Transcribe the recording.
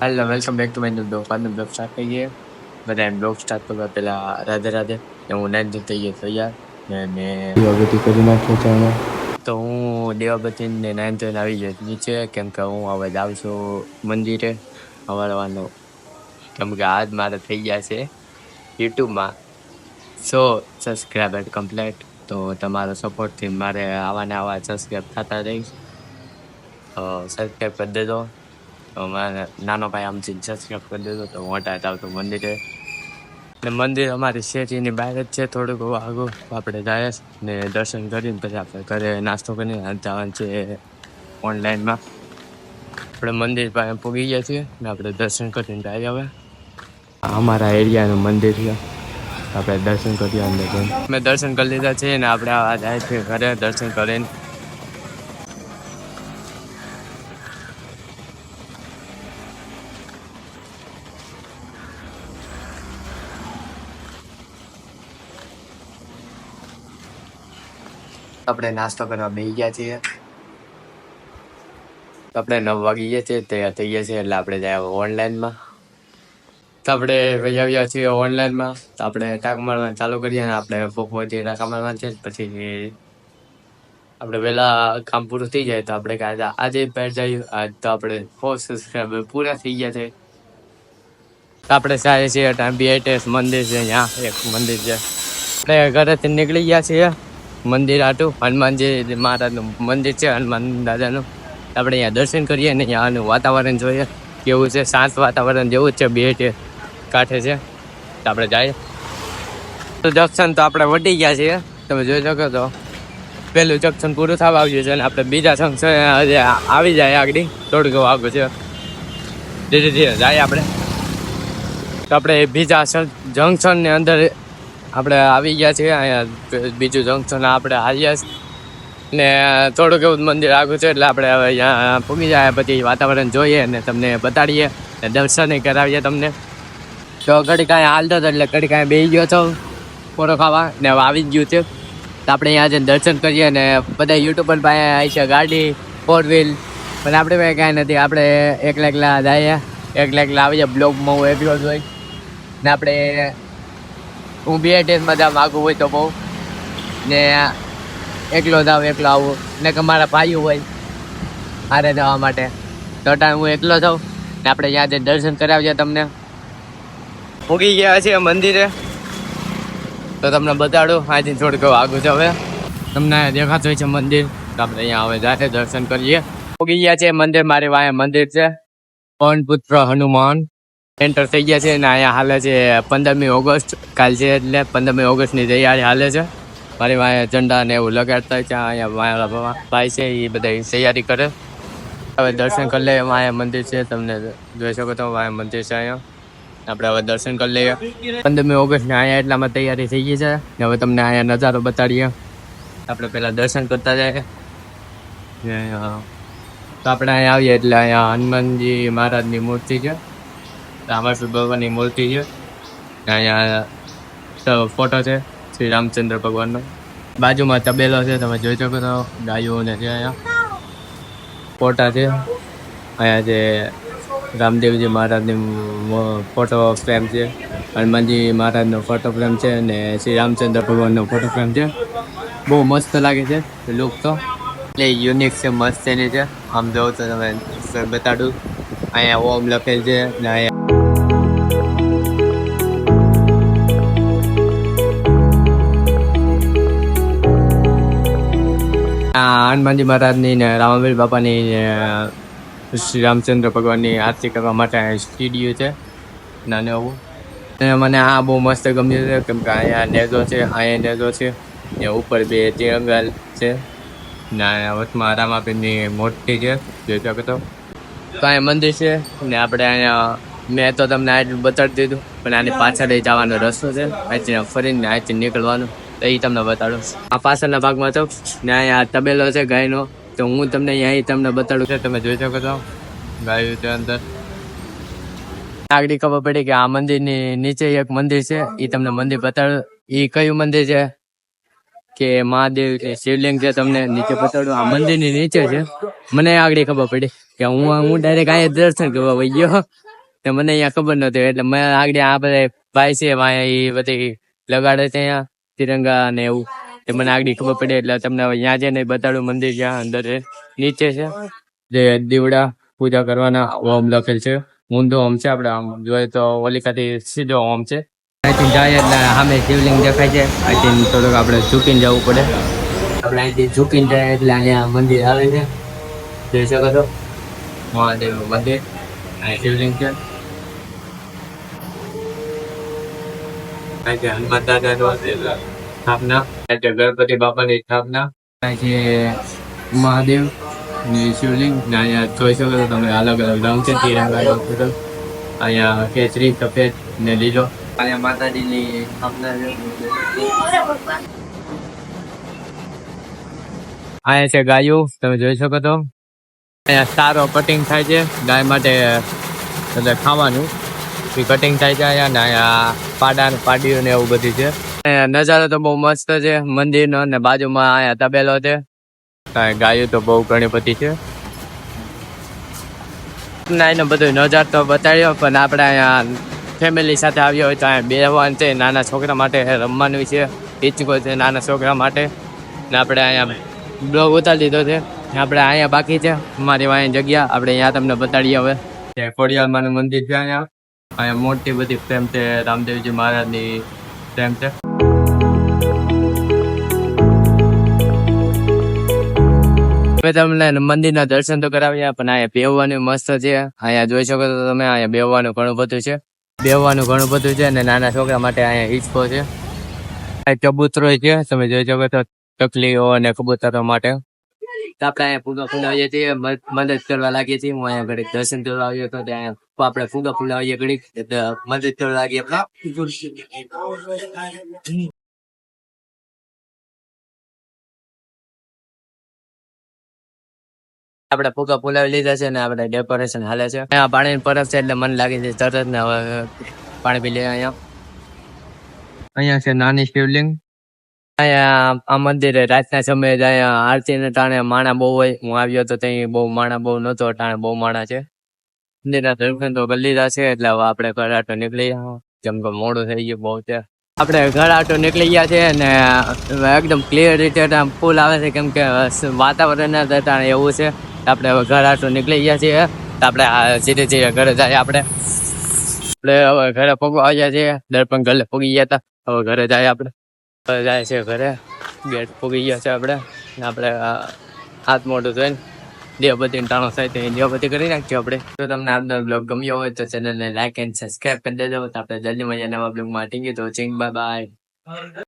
hello welcome back to my new blog बाद में blog start करिए બધા બ્લોગ સ્ટાર્ટ કરવા પહેલા રાધે રાધે હું નાઈન થઈ ગયો તૈયાર ને મેં દેવાબતી કરી નાખ્યો છે અમે તો હું દેવાબતી ને નાઈન થઈને આવી ગયો નીચે કેમ કે હું હવે જાઉં છું મંદિરે અવારવાનો કેમ કે આજ મારે થઈ ગયા છે યુટ્યુબમાં 100 સબસ્ક્રાઈબર કમ્પ્લીટ તો તમારો સપોર્ટથી મારે આવાને આવા સબસ્ક્રાઈબ થતા રહીશ સબસ્ક્રાઈબ કરી દેજો અમારે નાનો ભાઈ આમથી સબસ્ક્રાઈબ કરી દેજો તો મોટા જાવ તો મંદિરે ને મંદિર અમારી શેરીની બહાર જ છે થોડુંક આગળ આપણે જાય ને દર્શન કરીને પછી આપણે ઘરે નાસ્તો કરીને જવાનું છે ઓનલાઈનમાં આપણે મંદિર પાસે પહોંચી ગયા છીએ ને આપણે દર્શન કરીને જાય હવે અમારા એરિયાનું મંદિર છે આપણે દર્શન કરીએ અંદર મેં દર્શન કરી લીધા છે ને આપણે આ જાય છે ઘરે દર્શન કરીને આપણે નાસ્તો કરવા બેસી ગયા છીએ આપણે 9 વાગી ગયા છે તૈયાર થઈ ગયા છે એટલે આપણે જાય ઓનલાઈનમાં તો આપણે વહી આવ્યા છીએ ઓનલાઈનમાં તો આપણે ટાંકા મારવાનું ચાલુ કરીએ અને આપણે પોપોથી ટાંકા મારવાનું છે પછી આપણે વહેલા કામ પૂરું થઈ જાય તો આપણે આજે બહાર જઈએ આજ તો આપણે 4 સબસ્ક્રાઈબર પૂરા થઈ ગયા છે તો આપણે સારી છીએ BITS મંદિર છે અહીંયા એક મંદિર છે આપણે ઘરેથી નીકળી ગયા છીએ મંદિર આટું હનુમાનજી મહારાજનું મંદિર છે હનુમાન દાદાનું આપણે અહીંયા દર્શન કરીએ ને અહીંયાનું વાતાવરણ જોઈએ કેવું છે શાંત વાતાવરણ જેવું જ છે BITS કાંઠે છે તો આપણે જઈએ તો જંકશન તો આપણે વટી ગયા છીએ તમે જોઈ શકો છો પહેલું જંકશન પૂરું થવા આવ્યું છે અને આપણે બીજા જંકશન આવી જાય આગળ થોડુંક આગળ છે ધીરે ધીરે જાય આપણે તો આપણે બીજા જંકશનની અંદર આપણે આવી ગયા છીએ અહીંયા બીજું જંકશન આપણે આવ્યા ને થોડુંક એવું મંદિર આગળ છે એટલે આપણે હવે અહીંયા પૂગી જાય પછી વાતાવરણ જોઈએ ને તમને બતાડીએ ને દર્શન કરાવીએ તમને તો ઘડી કાંઈ હાલતો હતો એટલે ઘડી કાંઈ બેસી ગયો છો પોરો ખાવા ને હવે આવી જ ગયું છે તો આપણે અહીંયા જઈને દર્શન કરીએ ને બધા યુટ્યુબર પાસે આવી છે ગાડી 4 વ્હીલ પણ આપણે પાસે કાંઈ નથી આપણે એકલા જઈએ એકલા આવી જાય બ્લોગમાં હું એકલો જ હોય ને આપણે હું BITSમાં જવા માગું હોય તો બહુ ને એકલો જાઉં એકલો આવું ને કે મારા ભાઈઓ હોય હારે જવા માટે તો હું એકલો જાઉં ને આપણે ત્યાં જઈને દર્શન કરાવીએ તમને ઉગી ગયા છે મંદિરે તો તમને બતાડું આજથી થોડુંક આગળ છે હવે તમને દેખાતું હોય છે મંદિર તો આપણે અહીંયા હવે જાતે દર્શન કરીએ ઉગી ગયા છે મંદિર મારી વાંહે મંદિર છે પવન પુત્ર હનુમાન એન્ટર થઈ ગયા છે અને અહીંયા હાલે છે 15મી ઓગસ્ટ કાલ છે એટલે 15મી ઓગસ્ટની તૈયારી હાલે છે મારી વાંહે ઝંડા ને એવું લગાડતા છે અહીંયા મારા ભાઈ છે એ બધા તૈયારી કરે હવે દર્શન કરી લઈએ વાંહે મંદિર છે તમને જોઈ શકો તો વાંહે મંદિર છે અહીંયા આપણે હવે દર્શન કરી લઈએ 15મી ઓગસ્ટને અહીંયા એટલામાં તૈયારી થઈ ગઈ છે ને હવે તમને અહીંયા નજારો બતાડીએ આપણે પહેલાં દર્શન કરતા જાય તો આપણે અહીંયા આવીએ એટલે અહીંયા હનુમાનજી મહારાજની મૂર્તિ છે રામાસુર ભગવાનની મૂર્તિ છે અહીંયા ફોટો છે શ્રી રામચંદ્ર ભગવાનનો બાજુમાં તબેલો છે તમે જોઈ શકો છો ગાયોને છે અહીંયા ફોટા છે અહીંયા જે રામદેવજી મહારાજની ફોટો ફ્રેમ છે હનુમાનજી મહારાજનો ફોટો ફ્રેમ છે અને શ્રી રામચંદ્ર ભગવાનનો ફોટો ફ્રેમ છે બહુ મસ્ત લાગે છે લુક તો એટલે યુનિક છે મસ્ત એની છે આમ જોઉં તો તમે બતાડું અહીંયા ઓમ લખેલ છે ને અહીંયા હનુમાનજી મહારાજની ને રામાવીર બાપાની શ્રી રામચંદ્ર ભગવાનની આરતી કરવા માટે સ્ટુડિયો છે નાનું એવું અને મને આ બહુ મસ્ત ગમ્યું છે કેમ કે અહીંયા નેઝો છે અહીંયા નેઝો છે ને ઉપર 2 તિરંગા છે ને વચમાં રામાપીરની મૂર્તિ છે જોઈ શકો તો અહીંયા મંદિર છે ને આપણે અહીંયા મેં તો તમને આટલું બતાડી દીધું પણ આની પાછળ જવાનો રસ્તો છે અહીંથી ફરીને અહીંથી નીકળવાનું તો એ તમને બતાડું આ પાછળના ભાગમાં તો ને અહીંયા તબેલો છે ગાયનો તો હું તમને અહીં તમને બતાડું છે તમે જોઈ શકો છો ગાયું છે અંદર આગળ ખબર પડી કે આ મંદિરની નીચે એક મંદિર છે એ તમને મંદિર બતાડું એ કયું મંદિર છે કે મહાદેવ શિવલિંગ છે તમને નીચે બતાડું આ મંદિરની નીચે છે મને આગળ ખબર પડી કે હું ડાયરેક્ટ અહીંયા દર્શન કરવા વહી ગયો તો મને અહીંયા ખબર નહોતી એટલે મેં આગળ આ બધા ભાઈ છે એ બધી લગાડે છે અહીંયા તિરંગા ને એવું તે મને આગળ ખબર પડી એટલે તમને અહીંયા જઈને બતાડું મંદિર જ્યાં અંદર છે નીચે છે જે દીવડા પૂજા કરવાના ઓમ લખેલ છે ઊંધો ઓમ છે આપણે આમ જોઈએ તો ઓલિકાથી સીધો ઓમ છે અહીંથી જાય એટલે સામે શિવલિંગ દેખાય છે અહીંથી થોડુંક આપણે ઝૂકીને જવું પડે આપણે અહીંથી ઝૂકીને જાય એટલે અહીંયા મંદિર આવે છે જોઈ શકો છો મહાદેવ મંદિર અહીં શિવલિંગ છે અહીંથી હનુમાન દાદાનો સ્થાપના અહીંથી ગણપતિ બાપાની સ્થાપના અહીંથી મહાદેવ ને શિવલિંગ ને અહીંયા જોઈ શકો છો તમે અલગ અલગ રંગ છે તિરંગાનો અહીંયા કેસરી સફેદ ને લીલો અહીંયા માતાજીની સ્થાપના છે અહીંયા છે ગાયો તમે જોઈ શકો છો અહીંયા સારો કટિંગ થાય છે ગાય માટે એટલે ખાવાનું એ કટિંગ થાય છે અહીંયા ને અહીંયા પાડા ને પાડીઓ ને એવું બધું છે અહીંયા નજારો તો બહુ મસ્ત છે મંદિરનો ને બાજુમાં અહીંયા તબેલો છે ગાયો તો બહુ ઘણી બધી છે એનો બધો નજારો તો બતાડ્યો પણ આપણે અહીંયા ફેમિલી સાથે આવ્યો હોય તો અહીંયા બેહવાનું છે નાના છોકરા માટે રમવાનું છે હિચકો છે નાના છોકરા માટે ને આપણે અહીંયા બ્લોગ ઉતારી દીધો છે આપણે અહીંયા બાકી છે અમારી અહીંયા જગ્યા આપણે અહીંયા તમને બતાડીએ હવે ખોડિયારમાંનું મંદિર છે અહીંયા મોટી બધી ફ્રેમ છે રામદેવજી મહારાજની ફ્રેમ છે મેં તમને મંદિરના દર્શન તો કરાવ્યા પણ અહીંયા બેહવાનું મસ્ત છે અહીંયા જોઈ શકો તો તમે અહીંયા બેહવાનું ઘણું બધું છે અને નાના છોકરા માટે અહીંયા હિચકો છે કબૂતરો છે તમે જોઈ શકો તો તકલીઓ અને કબૂતરો માટે આપણે અહીંયા ફૂગા ફૂલાવીએ છીએ મદદ કરવા લાગીએ છીએ હું અહીંયા ઘડીક દર્શન કરવા આવ્યો હતો ત્યાં આપણે ફૂગા ફૂલાવીએ ઘડીક મદદ કરવા લાગીએ આપણે ફૂગા ફૂલાવી લીધા છે ને આપણે ડેકોરેશન હાલે છે અહીંયા પાણીની પરબ છે એટલે મને લાગે છે તરત ને હવે પાણી પી લે અહીંયા છે નાની શિવલિંગ અહીંયા આ મંદિરે રાતના સમયે અહીંયા આરતી ને ટાણે માણા બહુ હોય હું આવ્યો તો ત્યાં બહુ માણા બહુ નતો ટાણે બહુ માણા છે મંદિરના દર્શન તો કરી લીધા છે એટલે હવે આપણે ઘર આટો નીકળી જેમ કે મોડું થઈ ગયું બહુ છે આપણે ઘર આટો નીકળી ગયા છે ને એકદમ ક્લિયર રીતે ફૂલ આવે છે કેમ કે વાતાવરણ ટાણે એવું છે આપણે હવે ઘર આટો નીકળી ગયા છીએ આપણે ધીરે ધીરે ઘરે જાય આપણે હવે ઘરે પગવા આવ્યા છીએ દર્પણ ઘરે પગી ગયા હતા હવે ઘરે જાય આપણે જાય છે ઘરે ગેટ પૂગી ગયા છે આપણે હાથ મોટું થઈને દેવપતિ ટાણો થાય તો દેવપતિ કરી નાખીએ આપણે જો તમને આજનો બ્લોગ ગમ્યો હોય તો ચેનલને લાઈક એન્ડ સબસ્ક્રાઈબ કરી દેજો તો આપણે જલ્દી મજા નવા બ્લોગમાં ટીંગી તો ચિંગ બાય બાય